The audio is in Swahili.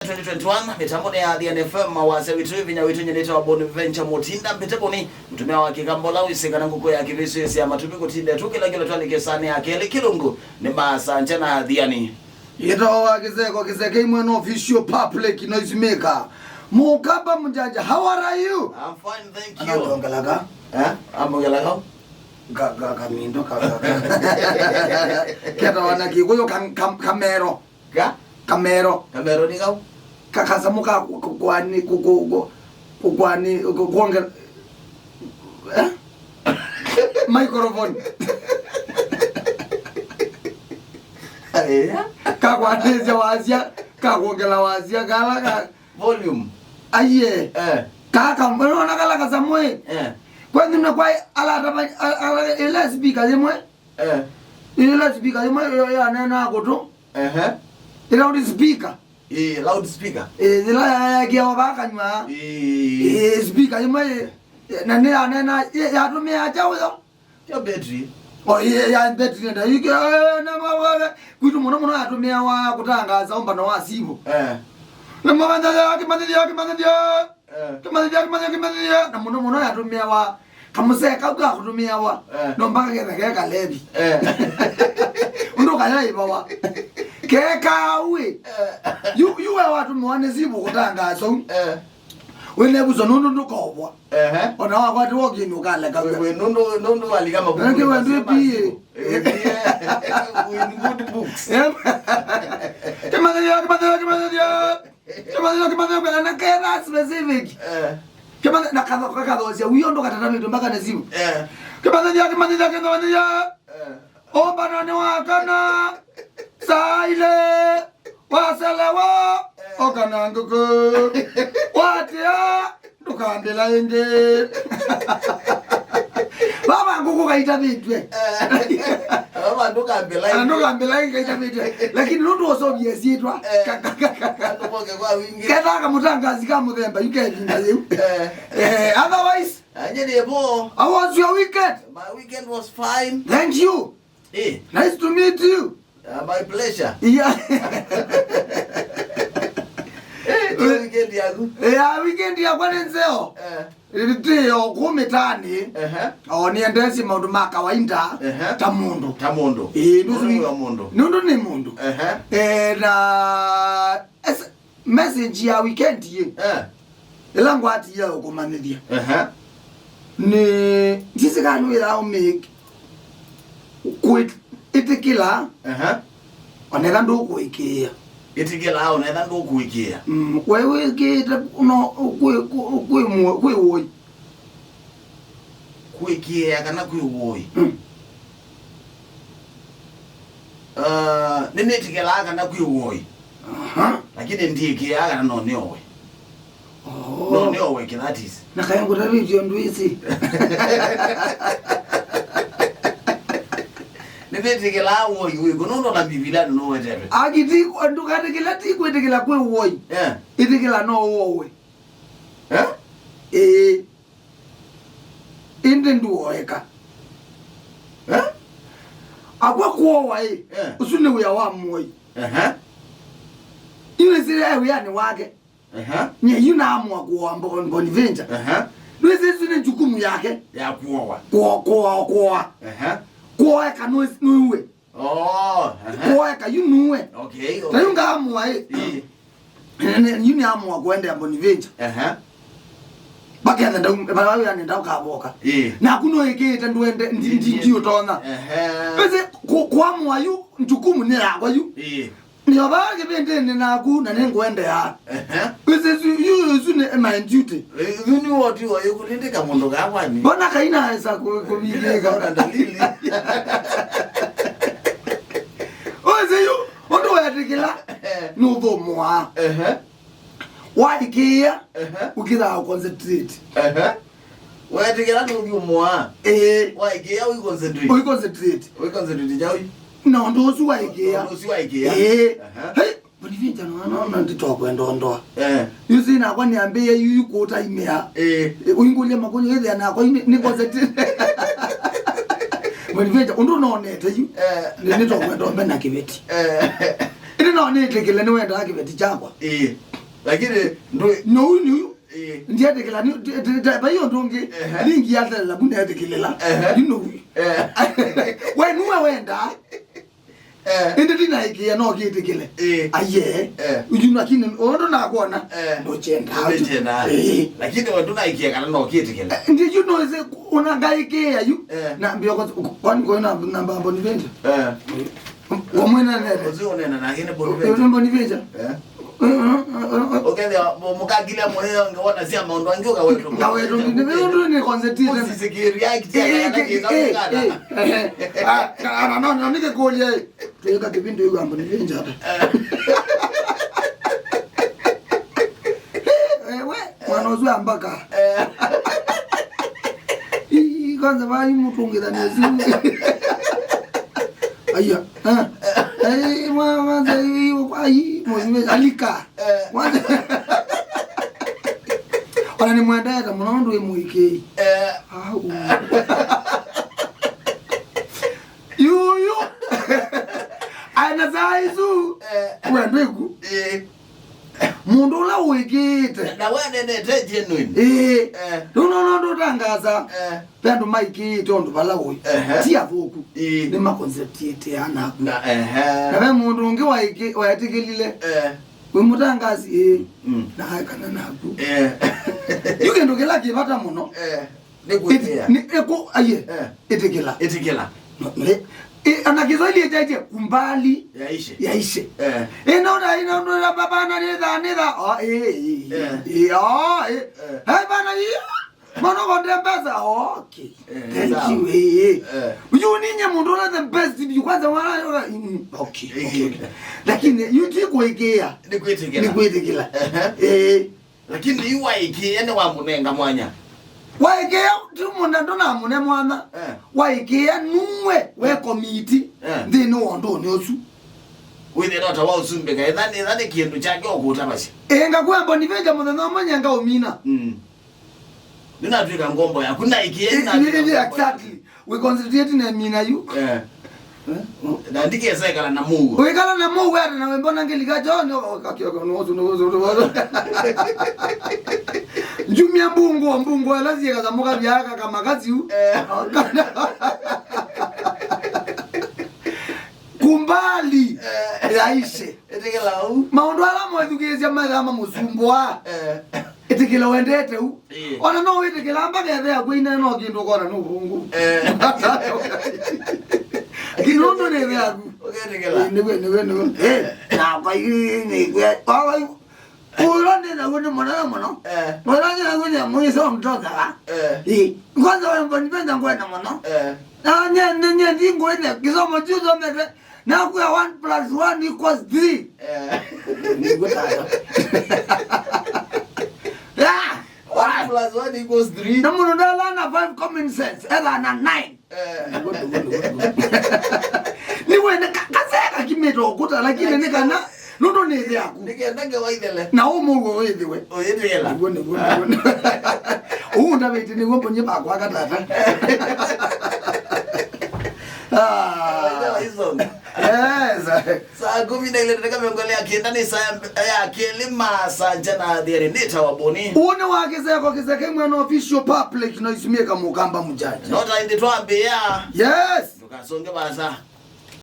2021 mitambo ya DNFM mawase witu vinya witu nyeneta wa Bonaventure Mutinda mpeteboni mtumia wa kikambola wisika na nguko ya kivisu ya matupiko tinde tukila kila twali kesani akele kilungu ni masanje na diani yeto wakizeko kizeke imweno official public noise maker mukaba mjanja. How are you? I'm fine, thank you. Anadongalaga amogalaga mindo keta wanaki kuyo kamero kamero ni kau kakasamuka kukwani kuonge microphone kakwani wazia kakuongela wazia kala volume aye kaka mbona nakala kasamwe kwani mnakuwa ala ile speaker yemwe ile speaker yemwe ya nena kutu loud speaker loud speaker zila ya wabakanywa speaker yemwe nena ya tumia chawo ya battery ya battery ndio yike na mawa kutu muno atumia wa kutangaza ombano wa sibo na mabanda kimani na muno yatumia wa kamuseka uka kutumia wa no mpaka ketheka lebi ndo kaya ibawa keka uwe you watu mwane sibu kutangaza wene buzo ndo kobwa ona wakwati wogini ukale ka we ndo wali kama buku nake wende bi good books kimani na kera specific kimani na kadha uyondo katata mito mpaka na simu kimani omba nani wakana saile waselewa okana nguku watia dukandela inde baba nguku kaita bitwe baba ndokambela kaita bitwe lakini ndo osobye sitwa ndoboke kwa wingi keta kamutangazi kamuthemba yukenga yeu otherwise Ajeliebo, how was your weekend? My weekend was fine. Thank you. Nice to meet you. My pleasure. Yeah. Weekend yagu. Weekend ya kwanenzeo. Ndio kumetani. Niendesi maundu makawaida tamundu. Nundu ni mundu. Na message ya weekend ye. Elangu ati ya ukumanithia. Ni jisi kanu ila make quit itikila oneka ndo kuikia itikila oneka ndo kuikia wewe kita no kuiwoi kuikia kana kuiwoi nini itikila kana kuiwoi lakini ndikia kana no nyowe no nyowe kilatis nakayangu tabityo ndwisi nibetikela woi gonondo la biblia no wetebe agiti ndukatikela tikwetikela kwe woi itikela no wowe inde nduoeka akwa kuowa usune uya wa moi ile zile yani wake nye yuna amua kuowa Bonaventure Nweze zune jukumu yake ya kuowa kuowa kanuwe kuowa kayunuwe na yunga amua yuni amua kuende ya Bonaventure baki ya nenda ukaboka na kuno heke nduende ndiyo tona pese kuamua yu jukumu nila kwa yu ni obage bende naku na nengoende ya pese yu ne my duty yuni woti wa yukulindika mondo gawani bona kaina esa kubigeka ona dalili oze yu ondo yatikila nuvo mwa wadikia ukira concentrate watikila nuvo mwa waikia concentrate jawi no ndosu waikia hey Bonaventure no ndito kwenda yuzi na kwa niambie yu kuota imea uingule makonyo ile na kwa ni concentrate Bonaventure undo no nete yu ndito kwenda mbena kibeti ile no nete kile ni wenda kibeti chakwa Lakini no huyu ndiye tekela ni bayo ndonge lingi yata la bunda tekelela no we nuwe wenda ende dina ikia no kitekele aye ujuna kini ondo na kuona ndo chenda lakini ondo na ikia kana no kitekele ndi you know ze unangaike ayu na mbio kwani kwa namba Bonivenja omwena nere uzionena na hine Bonivenja okay mukagile mwenyewe ungeona sia maondo angioka wetu ndio ni concentrate usisikiri yake no nike kuolie tuweka kipindi huko ambapo Bonivenja hapa we wanozua mpaka kwanza bali mtu ungedhani zimu aya mwanza hiyo ai Bonivenja alika mwanza ona ni mwanda kama mnaondo emuike yuyu ana zaizu wendegu mundu la wikite na wene ne genuine no ndo tangaza pendo maiki tondo bala wo tia vuku ni ma concept yete ana na we mundu unge waiki wayatekelile we mutangazi na kana naku yugendo kela kibata muno ni eko aye etekela ana Kiswahili ejaje kumbali yaishe ina baba na nida bana Mono konde pesa okay. Thank you. Ujuninye mundu na the best you kwanza wala okay. Lakini yuti kuikea. Ni kuitikila. Lakini yu waiki ene wa munenga mwanya. Waikea tumunda ndona mune mwana. Waikea nuwe we committee. Ndino ondo ni osu. Withe nota wa usumbeka ethani kindu chake okuta basi. Ngakuwa Bonivenja muthenya mwanya umina. Nina tuika ngombo ya kuna ikienda exactly we concentrate na mina you na ndike seka na Mungu we kala na Mungu hata na mbona ngelika jono kakio no njumia mbungu alazi kazamuka byaka kama kazi kumbali yaishe etekela maondo ala mwathugezia magama musumbwa etekela wendete u ona no etekela mpaka ya kwina no kindu kona no rungu kirondo ne yaku etekela niwe na bai ni gwe ai urande na wone mwana mwana na wone mwiso mtoka kwanza wewe Bonivenja ngwena mwana na nye ndingo ene kisomo chuzo mete na kwa 1 + 1 = 3 1 + 1 = 3 na muno ndala na 5 common sense ela na 9 ni wene kaseka kimeto kuta lakini nikana nondo ne yaku nikendage waithele na umugo withiwe oyethela ngone ndabeti ni ngombo nye bakwa katata saa 10 nataka miongole akienda ni saa ya kelima sanja na diari nita waboni uone wakeze kwa kizeke mwana official public no isimie kama mukamba mujaji nota indi tuambia yes tukasonge baza